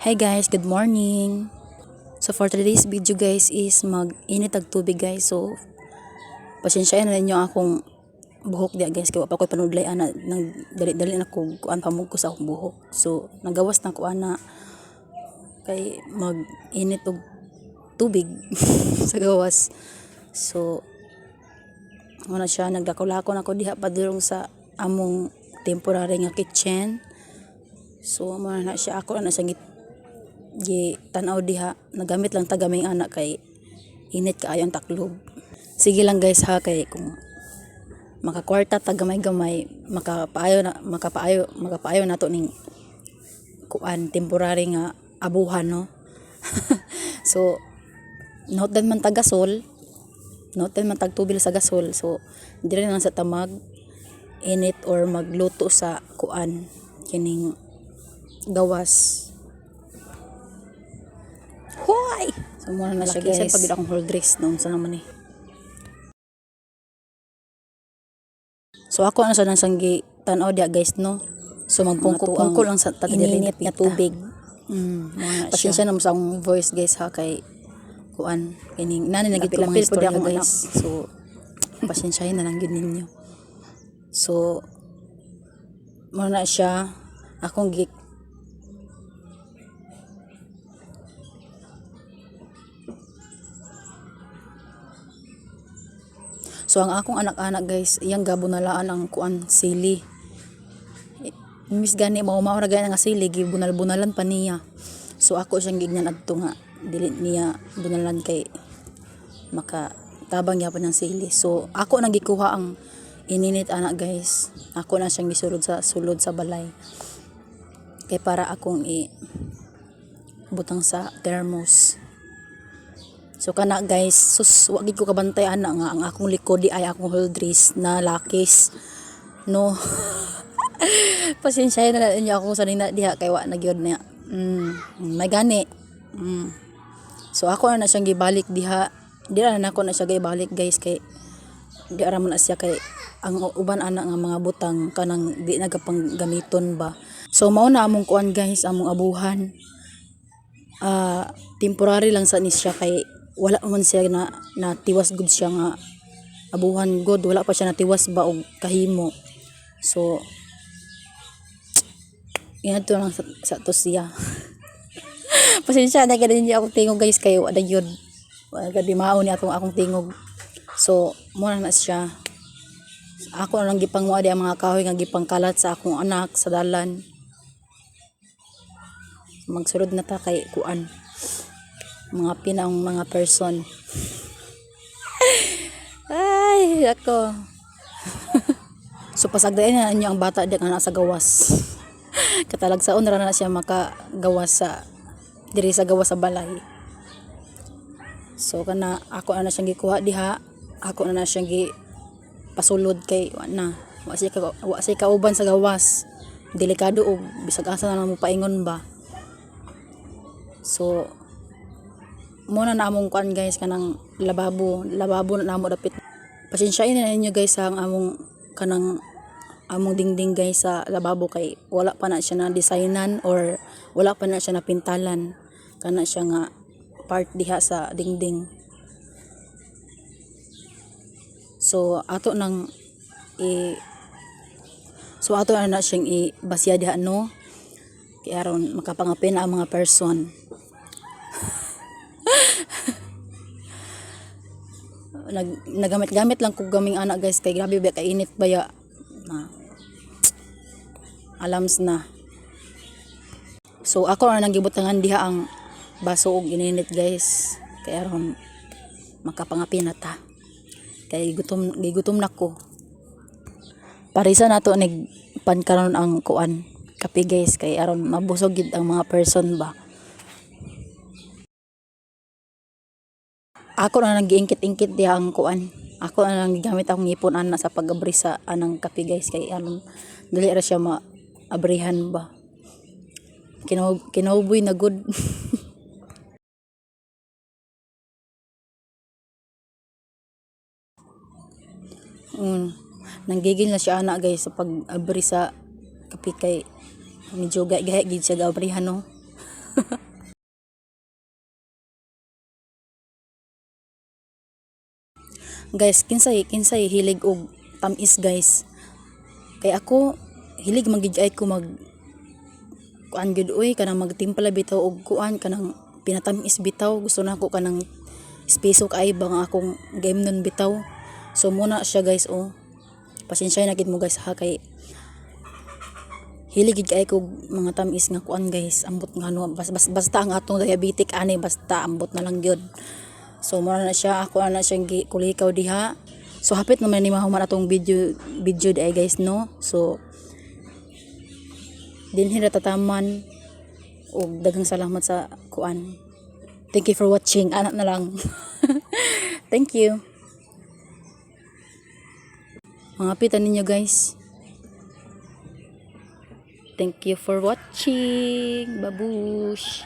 Hey guys, good morning. So for today's video guys is mag-init ang tubig guys. So pasensyahan na ninyo akong buhok dia guys. Kaya pa ko'y panudlay ana nang dali-dali na ko kuan pamug ko sa akong buhok. So nagawas na ko ana kay mag-init og tubig sa gawas. So wala siya nagdakaw-lakaw na ko diha padulong sa among temporary nga kitchen. So mo na siya ako na siya tanaw diha, nagamit lang tagaming anak kay init kaayo ang taklob. Sige lang guys ha, kay kung makakwarta tagamay-gamay makapaayo nato ning kuan temporary nga abuhan no. So note din man tagasol, note din man tagtubil sa gasol. So dire lang sa tamag init or magluto sa kuan kining gawas. Hoy! So muna na siya guys. Pagod akong whole dress noon sa naman eh. So ako ano sa nang sanggi tanaw dia guys no. So magpungko lang sa tag-init nga tubig. Pasensya na mo sa akong voice guys ha kay kuan kining nani nagit ko mga istorya guys. So pasensyahin na lang gyud ninyo. So muna na siya akong So ang akong anak-anak guys, iyang gabunalaan ang kuan sili. Miss gani mao ra gani nga sili gibunal-bunalan pa niya. So ako siyang gignan adto nga dili niya bunalan kay makatabang gyapon ng sili. So ako nang gikuha ang ininit anak guys. Ako na siyang gisulod sa balay. Kay para akong butang sa thermos. So kana guys, sus wa gid ko kabantay ana nga ang akong likod di ay akong whole dress na lakis. No. Pasensya na ninyo ako sa nina diha kay wa na gyud niya. May gani. So ako na siyang gibalik diha. Di ra na ako na siya gibalik guys kay di ra man na siya kay ang uban ana nga mga butang kanang di nagapang gamiton ba. So mao na among kuan guys, among abuhan. Temporary lang sa ni siya kay wala man siya na tiwas gud siya nga abuhan god, wala pa siya natiwas ba og kahimo. So yan to lang sa to siya. Pasensya na gid ako tingog guys kay wala gyud gadi mao ni akong tingog. So mo na siya ako lang gipangwa di ang mga kahoy nga gipangkalat sa akong anak sa dalan. Magsulod na ta kay kuan mga pinang mga person. Ay ako. So pasagdain na inyo ang bata diyan nga nasa gawas. Katalagsaon ra na siya makagawas sa diri sa gawas sa balay. So kana ako na siyang gikuha diha, ako na siyang pasulod kay wa siya kauban sa gawas. Delikado og bisag asa na mo paingon ba. So muna na among kuan guys kanang lababo na namo dapit. Pasensyain na ninyo guys ang among dingding guys sa lababo kay wala pa na siya na designan or wala pa na siya na pintalan. Kana siya nga part diha sa dingding. So ato na siyang ibasya diha no. Kaya aron makapangapin na ang mga person. Nagamit-gamit lang ko gaming anak guys kay grabe ba kainit baya na alams na. So ako na nanggibutangan diha ang baso og ininit guys kay aron makapangapin na ta kay gutom na ko. Parisa nato nigpan karon ang kuan kape guys kay aron mabusog gid ang mga person ba. Ako na nang giingkit-ingkit diha ang kuan. Ako na nang gigamit akong ngipon ana sa pag-abri sa anang kape guys kay aron dili ra siya maabrihan ba. Kinauboy na good. Nanggigil na siya ana guys sa pag-abri sa kape kay medyo gahi gid siya gabrihan no. Guys, kinsay hilig og tamis guys. Kay ako hilig magigay ko mag kuan gyud oy kanang magtimpla bitaw og kuan kanang pinatamis bitaw. Gusto nako kanang espeso kay bang akong game nun bitaw. So muna siya guys oh. Pasensya na gid mo guys ha kay hilig gid kay ko mga tamis nga kuan guys. Ambot nga no basta ang atong diabetic ani basta ambot na lang gyud. So mura na siya ako ana siyang kulikaw diha. So hapit naman ni mahuman atong video di guys no. So dinhi ra tataman og daghang salamat sa kuan. Thank you for watching. Ana na lang. Thank you. Mga pitan ninyo guys. Thank you for watching. Babush.